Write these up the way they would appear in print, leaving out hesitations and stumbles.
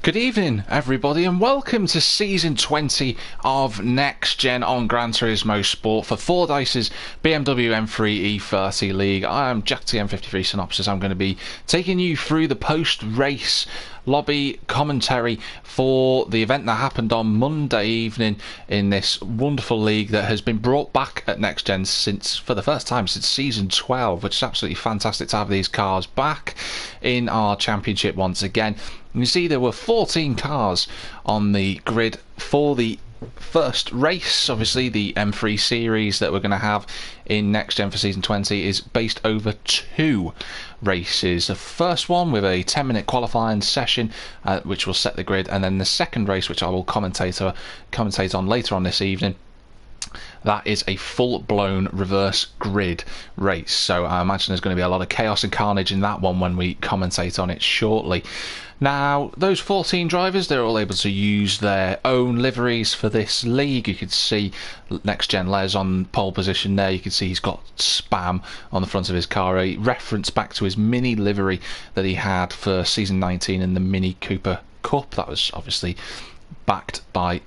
Good evening, everybody, and welcome to Season 20 of Next Gen on Gran Turismo Sport for Fordyce's BMW M3 E30 League. I am Jack TM53 Synopsis. I'm going to be taking you through the post-race lobby commentary for the event that happened on Monday evening in this wonderful league that has been brought back at Next Gen for the first time since Season 12, which is absolutely fantastic to have these cars back in our championship once again. You see there were 14 cars on the grid for the first race. Obviously the M3 series that we're going to have in Next Gen for Season 20 is based over 2 races. The first one with a 10-minute qualifying session which will set the grid, and then the second race, which I will commentate on later on this evening. That is a full-blown reverse grid race, so I imagine there's going to be a lot of chaos and carnage in that one when we commentate on it shortly. Now, those 14 drivers, they're all able to use their own liveries for this league. You could see Next Gen Les on pole position there. You can see he's got Spam on the front of his car, a reference back to his Mini livery that he had for Season 19 in the Mini Cooper Cup. That was obviously backed by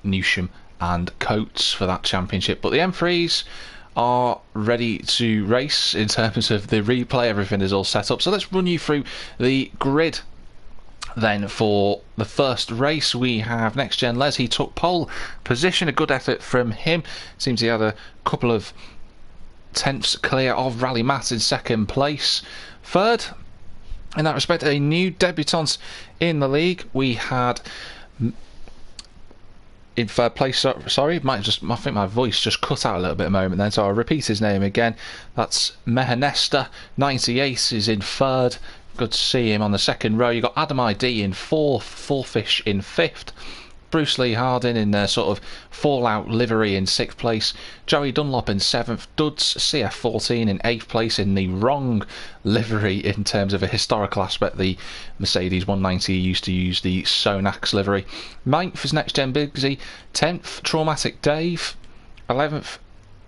Newsham and Coates for that championship. But the M3s are ready to race in terms of the replay. Everything is all set up. So let's run you through the grid. Then for the first race we have Next Gen Les. He took pole position, a good effort from him. Seems he had a couple of tenths clear of Rally Matt in second place. Third, in that respect, a new debutant in the league. We had in third place, sorry, I think my voice just cut out a little bit a moment then, so I'll repeat his name again. That's Mehanesta, 98 is in third. Good to see him on the second row. You got Adam ID in fourth, Fordyce in fifth, Bruce Lee Hardin in their sort of Fallout livery in sixth place, Joey Dunlop in seventh, Duds CF14 in eighth place in the wrong livery in terms of a historical aspect. The Mercedes 190 used to use the Sonax livery. Ninth is Next Gen Bigsy, 10th Traumatic Dave, 11th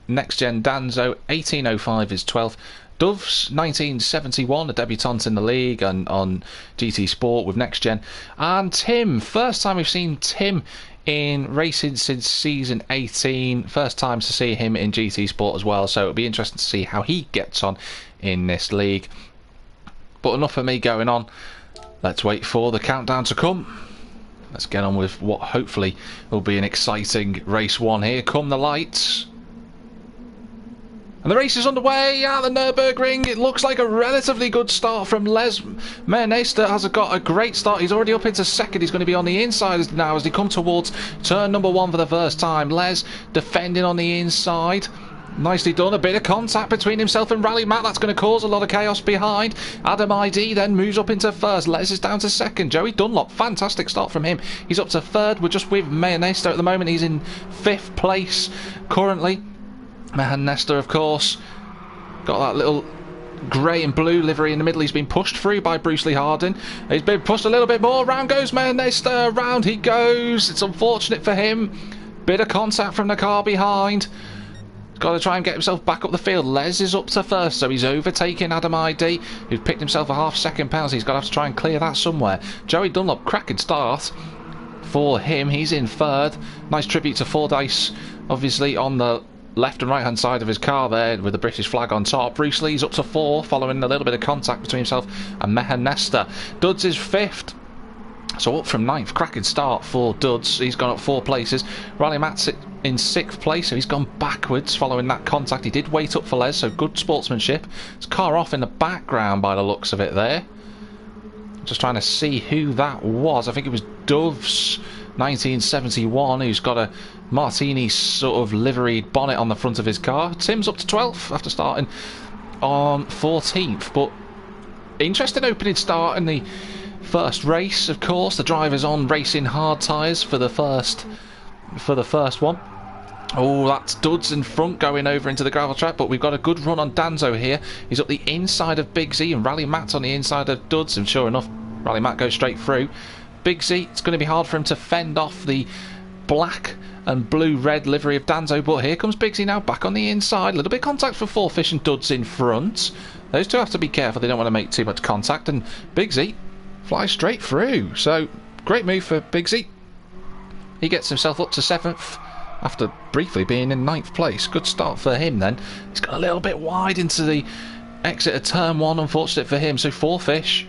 Next Gen Danzo, 1805 is 12th. Doves 1971, a debutant in the league and on GT Sport with Next Gen. And Tim, first time we've seen Tim in racing since Season 18. First time to see him in GT Sport as well, so it'll be interesting to see how he gets on in this league. But enough of me going on. Let's wait for the countdown to come. Let's get on with what hopefully will be an exciting race one. Here come the lights. And the race is underway at the Nurburgring. It looks like a relatively good start from Les. Mehanesta has got a great start. He's already up into second. He's going to be on the inside now as they come towards turn number 1 for the first time. Les defending on the inside. Nicely done. A bit of contact between himself and Rally Matt. That's going to cause a lot of chaos behind. Adam ID then moves up into first. Les is down to second. Joey Dunlop, fantastic start from him. He's up to third. We're just with Mehanesta at the moment. He's in 5th place currently. Mehanesta, of course, got that little grey and blue livery in the middle. He's been pushed through by Bruce Lee Hardin. He's been pushed a little bit more. Round goes Mehanesta. Round he goes. It's unfortunate for him. Bit of contact from the car behind. Got to try and get himself back up the field. Les is up to first, so he's overtaking Adam ID, who's picked himself a half-second penalty. He's got to have to try and clear that somewhere. Joey Dunlop, cracking start for him. He's in third. Nice tribute to Fordyce, obviously, on the left and right hand side of his car there with the British flag on top. Bruce Lee's up to 4 following a little bit of contact between himself and Mehanesta. Duds is 5th, so up from 9th. Cracking start for Duds. He's gone up 4 places. Rally Matt's in 6th place, so he's gone backwards following that contact. He did wait up for Les, so good sportsmanship. His car off in the background by the looks of it there. Just trying to see who that was. I think it was Doves 1971, who's got a Martini sort of liveried bonnet on the front of his car. Tim's up to 12th after starting on 14th, but interesting opening start in the first race. Of course, the driver's on racing hard tyres for the first one. Oh, that's Duds in front going over into the gravel track, but we've got a good run on Danzo here. He's up the inside of Big Z and Rally Matt's on the inside of Duds, and sure enough, Rally Matt goes straight through. Big Z, it's going to be hard for him to fend off the black and blue-red livery of Danzo, but here comes Big Z now back on the inside. A little bit of contact for Fordyce and Duds in front. Those two have to be careful. They don't want to make too much contact, and Big Z flies straight through. So great move for Bigsy. He gets himself up to 7th after briefly being in 9th place. Good start for him then. He's got a little bit wide into the exit of turn 1, unfortunate for him. So 4Fish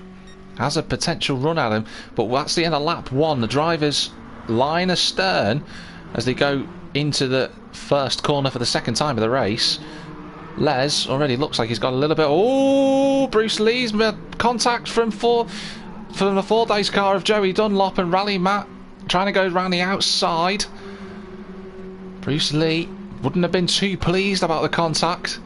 has a potential run at him, but that's the end of lap 1. The drivers line astern as they go into the first corner for the second time of the race. Les already looks like he's got a little bit. Oh, Bruce Lee's contact from the Fordyce car of Joey Dunlop, and Rally Matt trying to go around the outside. Bruce Lee wouldn't have been too pleased about the contact.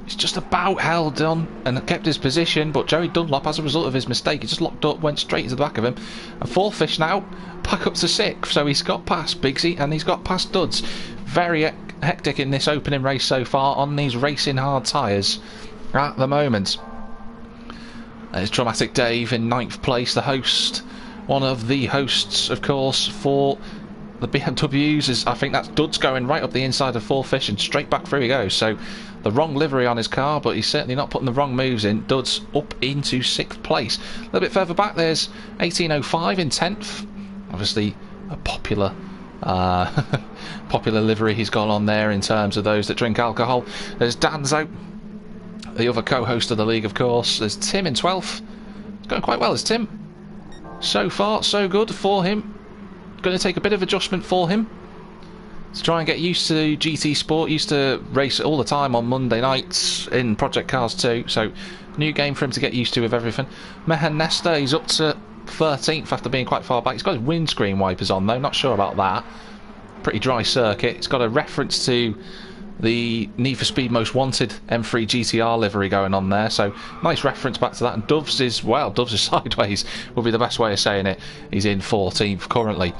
He's just about held on and kept his position, but Joey Dunlop, as a result of his mistake, he just locked up, went straight to the back of him. And 4Fish now back up to 6th, so he's got past Bigsy and he's got past Duds. Very hectic in this opening race so far on these racing hard tyres at the moment. There's Dramatic Dave in 9th place, the host, one of the hosts, of course, for the BMWs. I think that's Duds going right up the inside of 4Fish and straight back through he goes. So the wrong livery on his car, but he's certainly not putting the wrong moves in. Duds up into 6th place. A little bit further back, there's 1805 in 10th. Obviously a popular popular livery he's got on there in terms of those that drink alcohol. There's Danzo, the other co-host of the league, of course. There's Tim in 12th. It's going quite well, is Tim. So far, so good for him. Going to take a bit of adjustment for him to try and get used to GT Sport. Used to race all the time on Monday nights in Project Cars 2, so new game for him to get used to with everything. Mehan Nesta, he's up to 13th after being quite far back. He's got his windscreen wipers on though, not sure about that. Pretty dry circuit. It's got a reference to the Need for Speed Most Wanted M3 GTR livery going on there, so nice reference back to that. And Doves is, well, Doves is sideways would be the best way of saying it. He's in 14th currently.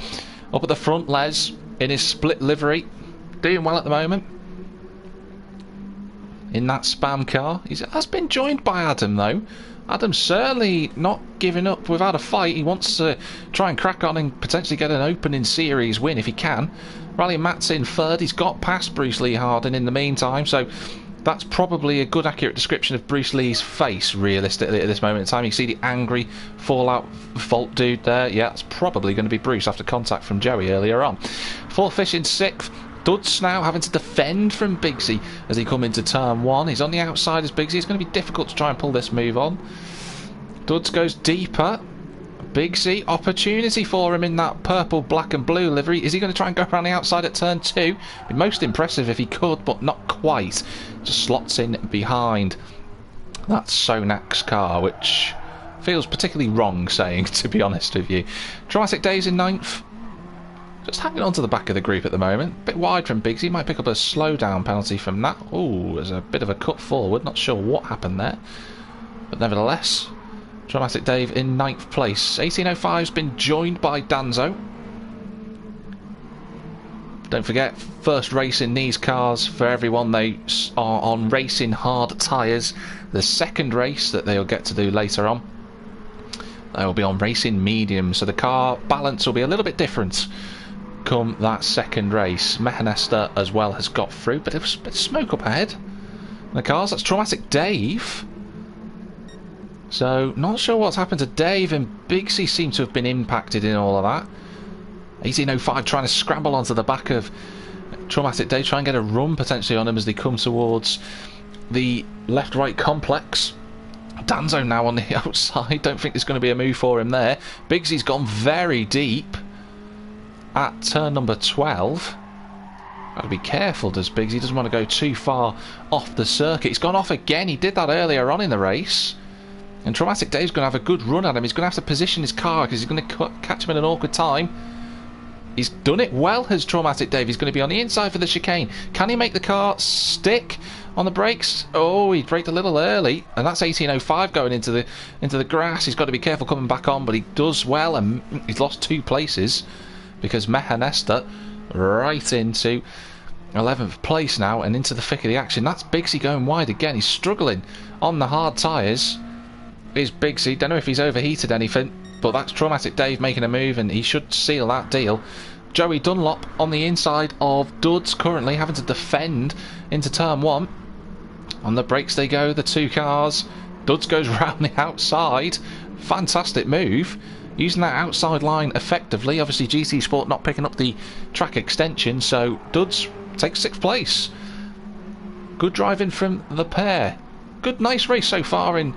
Up at the front, Les in his split livery, doing well at the moment in that spam car. He has been joined by Adam though. Adam's certainly not giving up without a fight. He wants to try and crack on and potentially get an opening series win if he can. Rally Matt's in 3rd. He's got past Bruce Lee Hardin in the meantime, so that's probably a good accurate description of Bruce Lee's face realistically at this moment in time. You see the angry fallout fault dude there. Yeah, that's probably going to be Bruce after contact from Joey earlier on. 4Fish in 6th. Duds now having to defend from Bigsy as he come into turn 1. He's on the outside as Bigsy. It's going to be difficult to try and pull this move on. Duds goes deeper. Bigsy, opportunity for him in that purple, black and blue livery. Is he going to try and go around the outside at turn 2? It'd be most impressive if he could, but not quite. Just slots in behind that Sonak's car, which feels particularly wrong saying, to be honest with you. Dramatic Days in 9th. Just hanging on to the back of the group at the moment. A bit wide from Bigsy. Might pick up a slowdown penalty from that. Oh, there's a bit of a cut forward. Not sure what happened there. But nevertheless, Dramatic Dave in 9th place. 1805's been joined by Danzo. Don't forget, first race in these cars for everyone. They are on racing hard tyres. The second race that they'll get to do later on, they will be on racing medium. So the car balance will be a little bit different come that second race. Mehanesta as well has got through, but there was a bit of smoke up ahead in the cars. That's Dramatic Dave. So not sure what's happened to Dave, and Bigsy seem to have been impacted in all of that. 1805 trying to scramble onto the back of Dramatic Dave, try and get a run potentially on him as they come towards the left-right complex. Danzo now on the outside. Don't think there's going to be a move for him there. Bigsy's gone very deep at turn number 12. Got to be careful, does Bigsy? He doesn't want to go too far off the circuit. He's gone off again. He did that earlier on in the race. And Dramatic Dave's going to have a good run at him. He's going to have to position his car because he's going to catch him in an awkward time. He's done it well, has Dramatic Dave. He's going to be on the inside for the chicane. Can he make the car stick on the brakes? Oh, he braked a little early, and that's 1805 going into the grass. He's got to be careful coming back on, but he does well, and he's lost 2 places because Mehanesta right into 11th place now and into the thick of the action. That's Bigsy going wide again. He's struggling on the hard tyres. Is Bigsy. Don't know if he's overheated anything, but that's Dramatic Dave making a move, and he should seal that deal. Joey Dunlop on the inside of Duds, currently having to defend into turn 1. On the brakes they go, the 2 cars. Duds goes round the outside. Fantastic move. using that outside line effectively. Obviously GT Sport not picking up the track extension, so Duds takes 6th place. Good driving from the pair. Good, nice race so far in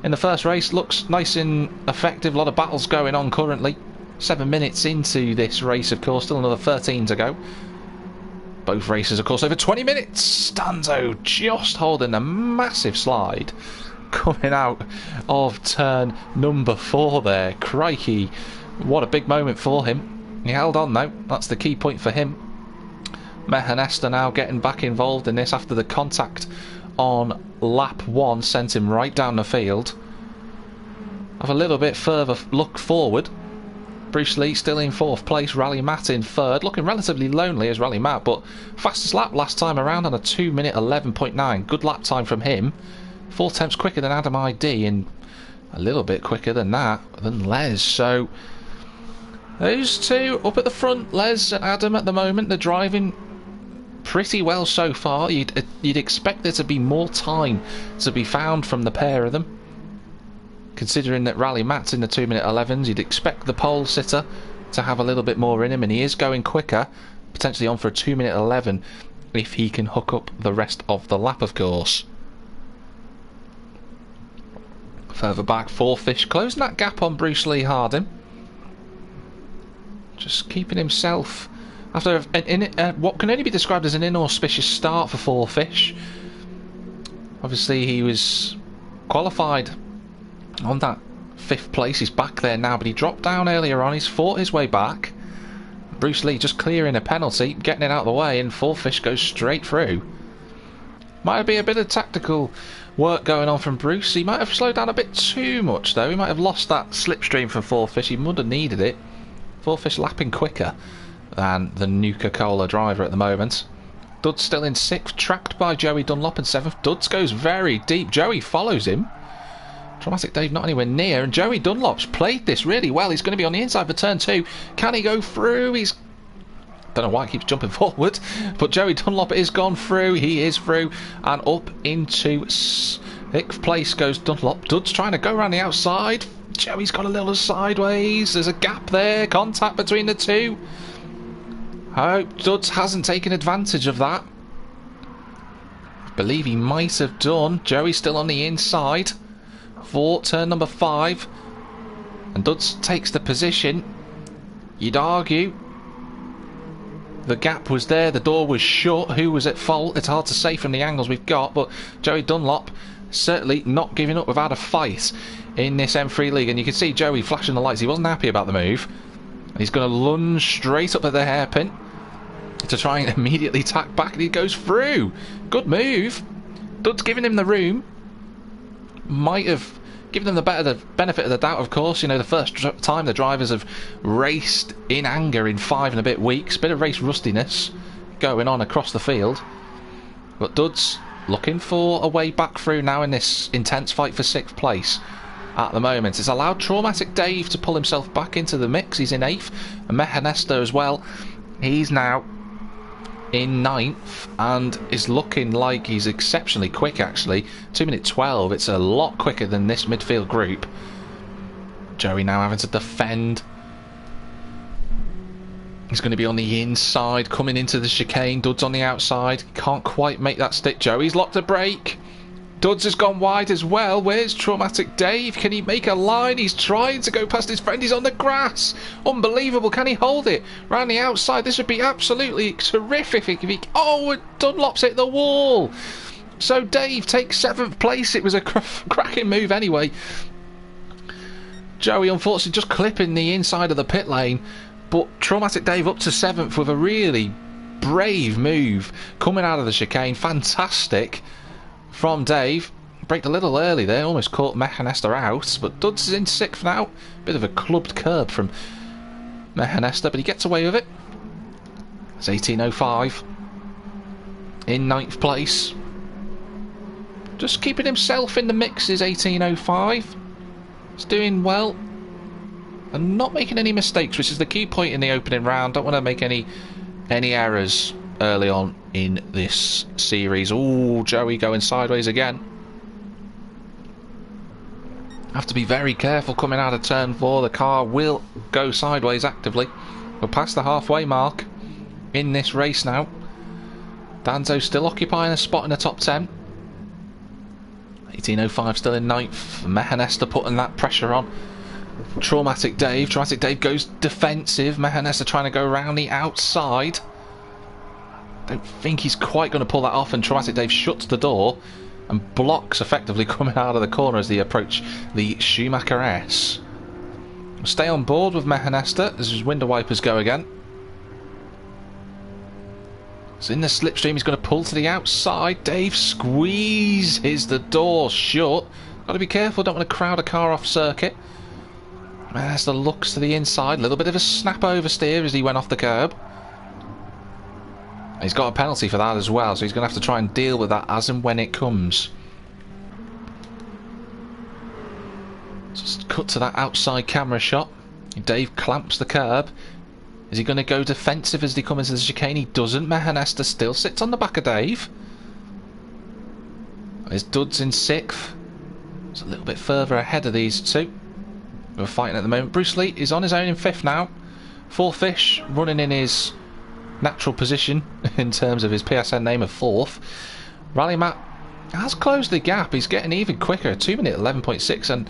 the first race. Looks nice and effective. A lot of battles going on currently. 7 minutes into this race, of course. Still another 13 to go. Both races, of course, over 20 minutes. Stanzo just holding a massive slide coming out of turn number 4 there. Crikey, what a big moment for him. He held on though. That's the key point for him. Mehanesta now getting back involved in this after the contact on lap 1 sent him right down the field. Have a little bit further look forward. Bruce Lee still in 4th place, Rally Matt in 3rd, looking relatively lonely as Rally Matt, but fastest lap last time around on a 2 minute 11.9. Good lap time from him. 4/10 quicker than Adam ID and a little bit quicker than that, than Les. So those two up at the front, Les and Adam at the moment, they're driving pretty well so far. You'd expect there to be more time to be found from the pair of them. Considering that Rally Matt's in the 2 minute 11s, you'd expect the pole sitter to have a little bit more in him, and he is going quicker, potentially on for a 2 minute 11 if he can hook up the rest of the lap, of course. Further back, Fordyce closing that gap on Bruce Lee Harding. Just keeping himself after what can only be described as an inauspicious start for Fordyce. Obviously he was qualified on that 5th place. He's back there now, but he dropped down earlier on. He's fought his way back. Bruce Lee just clearing a penalty, getting it out of the way, and Fordyce goes straight through. Might be a bit of tactical work going on from Bruce. He might have slowed down a bit too much though. He might have lost that slipstream from Fordyce. He would have needed it. Fordyce lapping quicker than the Nuka-Cola driver at the moment. Dud's still in 6th, tracked by Joey Dunlop in 7th. Duds goes very deep. Joey follows him. Dramatic Dave not anywhere near, and Joey Dunlop's played this really well. He's going to be on the inside for turn 2. Can he go through? He's... don't know why he keeps jumping forward, but Joey Dunlop is gone through. He is through, and up into 6th place goes Dunlop. Dud's trying to go around the outside. Joey's got a little sideways. There's a gap there. Contact between the two. I hope Duds hasn't taken advantage of that. I believe he might have done. Joey's still on the inside for turn number 5, and Duds takes the position. You'd argue the gap was there, the door was shut. Who was at fault? It's hard to say from the angles we've got, but Joey Dunlop certainly not giving up without a fight in this M3 League, and you can see Joey flashing the lights. He wasn't happy about the move. He's going to lunge straight up at the hairpin to try and immediately tack back, and he goes through. Good move. Dud's giving him the room. Might have given them the benefit of the doubt, of course. You know, the first time the drivers have raced in anger in 5 and a bit weeks. Bit of race rustiness going on across the field. But Dud's looking for a way back through now in this intense fight for 6th place. At the moment, it's allowed Traumatic Dave to pull himself back into the mix. He's in 8th, and Mehanesta as well. He's now in 9th and is looking like he's exceptionally quick, actually. 2 minute 12. It's a lot quicker than this midfield group. Joey now having to defend. He's going to be on the inside, coming into the chicane. Dud's on the outside. Can't quite make that stick. Joey's locked a brake. Duds has gone wide as well. Where's Traumatic Dave? Can he make a line? He's trying to go past his friend. He's on the grass. Unbelievable. Can he hold it? Round the outside. This would be absolutely terrific if he... oh, and Dunlop's hit the wall. So Dave takes 7th place. It was a cracking move anyway. Joey, unfortunately, just clipping the inside of the pit lane. But Traumatic Dave up to 7th with a really brave move coming out of the chicane. Fantastic from Dave. Braked a little early there, almost caught Mehanesta out, but Duds is in 6th now. Bit of a clubbed curb from Mehanesta, but he gets away with it. It's 18.05 in 9th place. Just keeping himself in the mix is 18.05. He's doing well and not making any mistakes, which is the key point in the opening round. Don't want to make any errors early on in this series. Oh, Joey going sideways again. Have to be very careful coming out of turn 4. The car will go sideways actively. We're past the halfway mark in this race now. Danzo still occupying a spot in the top 10. 1805 still in 9th. Mehanesta putting that pressure on. Traumatic Dave. Traumatic Dave goes defensive. Mehanesta trying to go around the outside. Don't think he's quite going to pull that off, and Traumatic Dave shuts the door and blocks effectively coming out of the corner as they approach the Schumacher S. Stay on board with Mehanesta as his window wipers go again. So in the slipstream, he's going to pull to the outside. Dave squeezes the door shut. Got to be careful, don't want to crowd a car off circuit. Mehanesta looks to the inside, a little bit of a snap oversteer as he went off the curb. He's got a penalty for that as well, so he's going to have to try and deal with that as and when it comes. Just cut to that outside camera shot. Dave clamps the curb. Is he going to go defensive as they come into the chicane? He doesn't. Mehanesta still sits on the back of Dave. There's Duds in 6th. It's a little bit further ahead of these two. We're fighting at the moment. Bruce Lee is on his own in 5th now. 4Fish running in his natural position in terms of his PSN name of 4th. Rally Matt has closed the gap. He's getting even quicker. 2 minute 11.6, and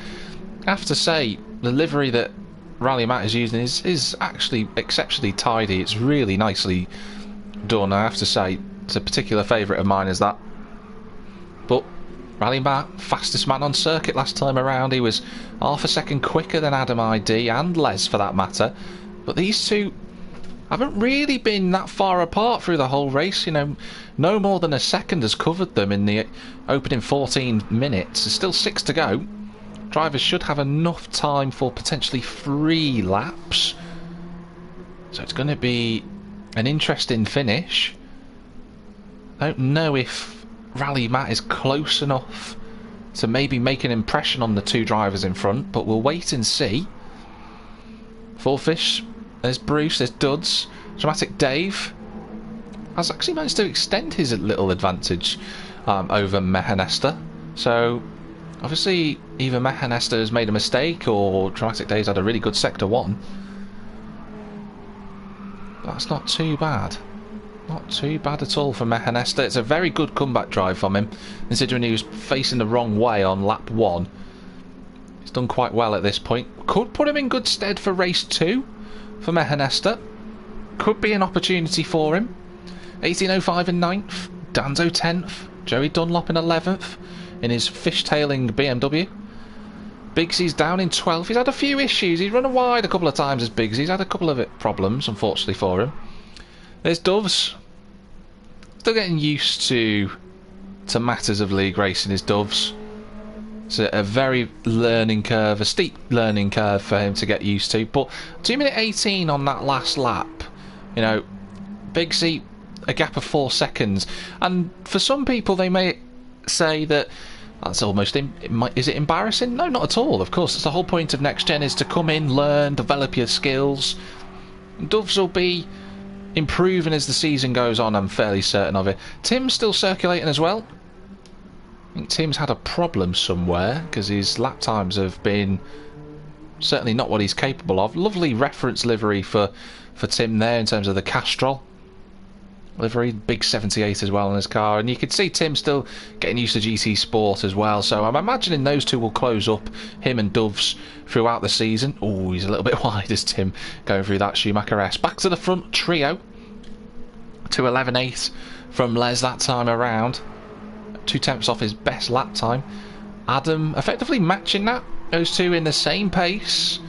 I have to say the livery that Rally Matt is using is actually exceptionally tidy. It's really nicely done. I have to say it's a particular favourite of mine, is that. But Rally Matt, fastest man on circuit last time around. He was half a second quicker than Adam ID and Les for that matter. But these two haven't really been that far apart through the whole race. You know, no more than a second has covered them in the opening 14 minutes. There's still 6 to go. Drivers should have enough time for potentially 3 laps. So it's going to be an interesting finish. I don't know if Rally Matt is close enough to maybe make an impression on the 2 drivers in front, but we'll wait and see. 4Fish, there's Bruce, there's Duds. Dramatic Dave has actually managed to extend his little advantage over Mehanesta. So obviously either Mehanesta has made a mistake or Dramatic Dave's had a really good sector 1. That's not too bad. Not too bad at all for Mehanesta. It's a very good comeback drive from him, considering he was facing the wrong way on lap 1. He's done quite well at this point. Could put him in good stead for race 2 for Mehanesta. Could be an opportunity for him. 1805 in 9th. Danzo 10th. Joey Dunlop in 11th in his fishtailing BMW. Biggsy's down in 12th. He's had a few issues. He's run wide a couple of times as Biggsy. He's had a couple of problems, unfortunately for him. There's Doves. Still getting used to matters of league racing, is Doves. It's a very learning curve, a steep learning curve for him to get used to. But 2 minute 18 on that last lap. You know, Biggsy, a gap of 4 seconds. And for some people, they may say that that's almost, is it embarrassing? No, not at all. Of course, that's the whole point of NXTGEN, is to come in, learn, develop your skills. Doves will be improving as the season goes on, I'm fairly certain of it. Tim's still circulating as well. I think Tim's had a problem somewhere because his lap times have been certainly not what he's capable of. Lovely reference livery for Tim there in terms of the Castrol livery, big 78 as well in his car, and you could see Tim still getting used to GT Sport as well, so I'm imagining those two will close up, him and Doves, throughout the season. Oh, he's a little bit wide as Tim going through that Schumacher S. Back to the front trio, 2:11.8 from Les that time around, 2/10 off his best lap time. Adam effectively matching that, those two in the same pace,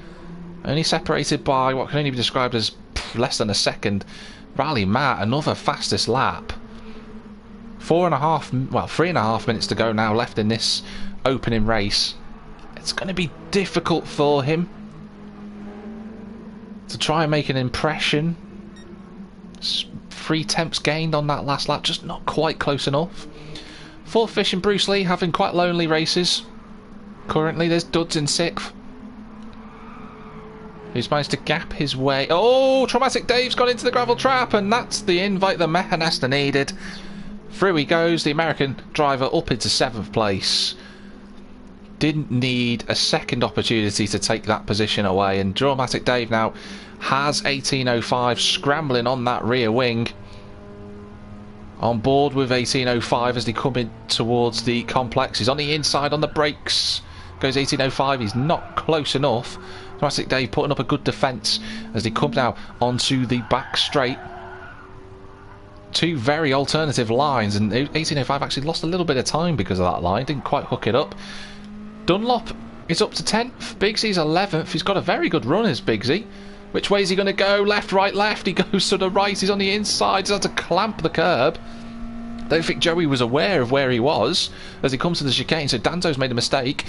only separated by what can only be described as less than a second. Rally Matt, another fastest lap. 3.5 minutes to go now left in this opening race. It's going to be difficult for him to try and make an impression. 3/10 gained on that last lap, just not quite close enough. 4Fish and Bruce Lee having quite lonely races. Currently there's Duds in 6th, who's managed to gap his way. Oh, Traumatic Dave's got into the gravel trap, and that's the invite that Mehanesta needed. Through he goes, the American driver up into 7th place. didn't need a second opportunity to take that position away, and Dramatic Dave now has 1805 scrambling on that rear wing. On board with 1805 as they come in towards the complex. He's on the inside on the brakes. Goes 1805. He's not close enough. Dramatic Dave putting up a good defence as they come now onto the back straight. Two very alternative lines, and 1805 actually lost a little bit of time because of that line. Didn't quite hook it up. Dunlop is up to 10th. Biggsy's 11th. He's got a very good run as Bigsy. Which way is he going to go? Left, right, left. He goes to the right. He's on the inside. He's had to clamp the curb. Don't think Joey was aware of where he was as he comes to the chicane. So Danzo's made a mistake.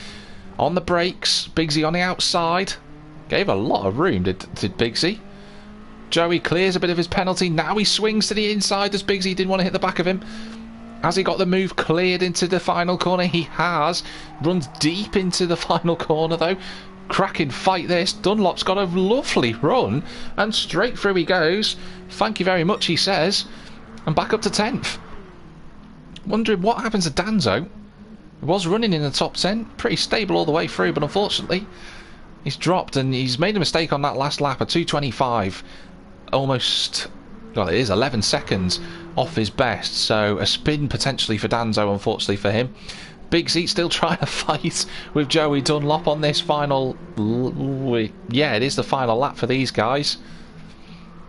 On the brakes. Bigsy on the outside. Gave a lot of room, did Bigsy. Joey clears a bit of his penalty. Now he swings to the inside as Bigsy didn't want to hit the back of him. Has he got the move cleared into the final corner? He has. Runs deep into the final corner though. Cracking fight this. Dunlop's got a lovely run and straight through he goes. Thank you very much, he says, and back up to 10th. Wondering what happens to Danzo. He was running in the top 10, pretty stable all the way through, but unfortunately he's dropped and he's made a mistake on that last lap. A 225, almost, well, it is 11 seconds off his best, so a spin potentially for Danzo, unfortunately for him. Bigsy still trying to fight with Joey Dunlop on this final... Yeah, it is the final lap for these guys.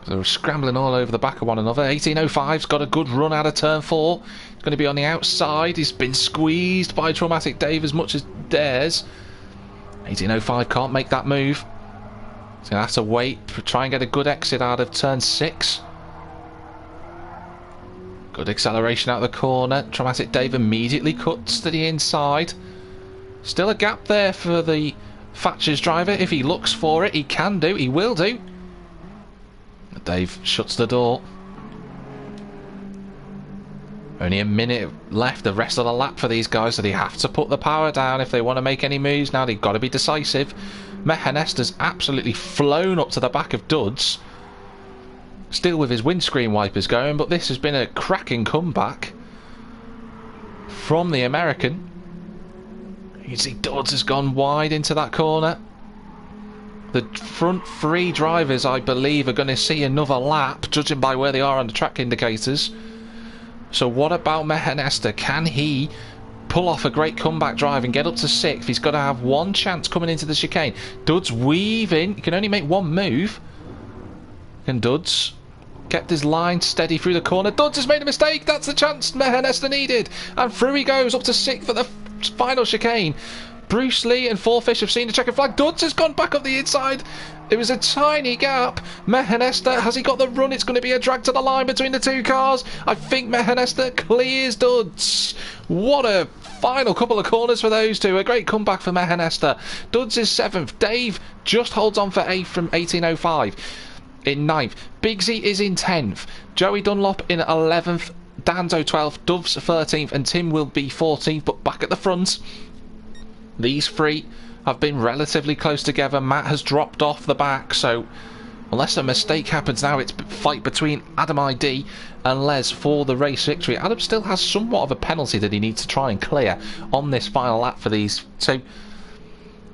They're scrambling all over the back of one another. 1805's got a good run out of turn 4. He's going to be on the outside. He's been squeezed by Dramatic Dave as much as dares. 1805 can't make that move. He's going to have to wait, try and get a good exit out of turn 6. Good acceleration out of the corner. Dramatic Dave immediately cuts to the inside. Still a gap there for the Thatcher's driver. If he looks for it, he can do. He will do. Dave shuts the door. Only a minute left the rest of the lap for these guys, so they have to put the power down if they want to make any moves now. They've got to be decisive. Mehanesta's absolutely flown up to the back of Duds. Still with his windscreen wipers going, but this has been a cracking comeback from the American. You can see Duds has gone wide into that corner. The front 3 drivers, I believe, are going to see another lap, judging by where they are on the track indicators. So what about Mehanesta? Can he pull off a great comeback drive and get up to 6th? He's got to have one chance coming into the chicane. Duds weaving. He can only make one move. And Duds kept his line steady through the corner. Duds has made a mistake. That's the chance Mehanesta needed. And through he goes up to 6th for the final chicane. Bruce Lee and Fordyce have seen the checkered flag. Duds has gone back up the inside. It was a tiny gap. Mehanesta, has he got the run? It's going to be a drag to the line between the two cars. I think Mehanesta clears Duds. What a final couple of corners for those two. A great comeback for Mehanesta. Duds is 7th. Dave just holds on for 8th from 1805. In 9th. Bigsy is in 10th. Joey Dunlop in 11th. Danzo 12th. Doves 13th. And Tim will be 14th, but back at the front. These 3 have been relatively close together. Matt has dropped off the back, so unless a mistake happens now, it's a fight between Adam ID and Les for the race victory. Adam still has somewhat of a penalty that he needs to try and clear on this final lap for these two.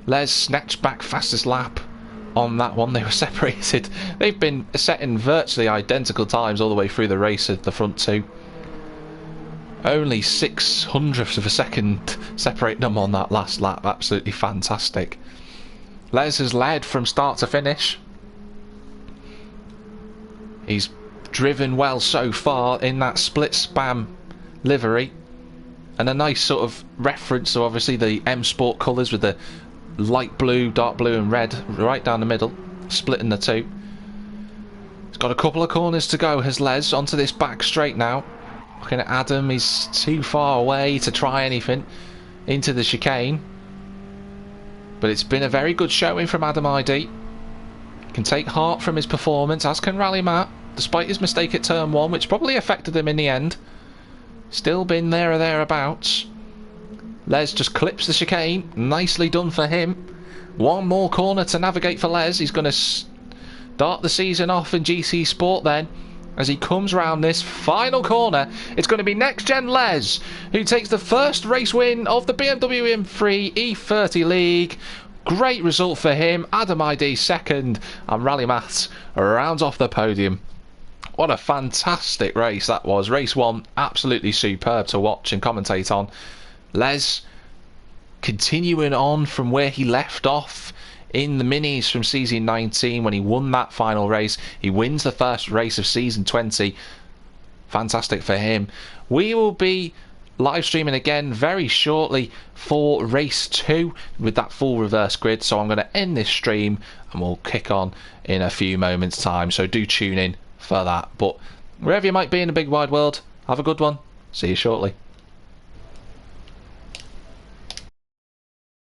Les snatched back fastest lap on that one. They were separated. They've been setting virtually identical times all the way through the race at the front 2. Only 600ths of a second separating them on that last lap. Absolutely fantastic. Les has led from start to finish. He's driven well so far in that split spam livery. And a nice sort of reference to obviously the M Sport colours with the light blue, dark blue and red right down the middle, splitting the two. He's got a couple of corners to go, has Les, onto this back straight now. Looking at Adam, he's too far away to try anything into the chicane. But it's been a very good showing from Adam ID. Can take heart from his performance, as can Rally Matt, despite his mistake at turn 1, which probably affected him in the end. Still been there or thereabouts. Les just clips the chicane. Nicely done for him. One more corner to navigate for Les. He's going to start the season off in GC Sport then. as he comes round this final corner. It's going to be NXTGEN Les who takes the first race win of the BMW M3 E30 League. Great result for him. Adam ID second, and Rally Maths rounds off the podium. What a fantastic race that was. Race 1 absolutely superb to watch and commentate on. Les continuing on from where he left off in the minis from season 19 when he won that final race. He wins the first race of season 20. Fantastic for him. We will be live streaming again very shortly for race 2 with that full reverse grid, so I'm going to end this stream and we'll kick on in a few moments time, so do tune in for that. But wherever you might be in the big wide world, have a good one. See you shortly.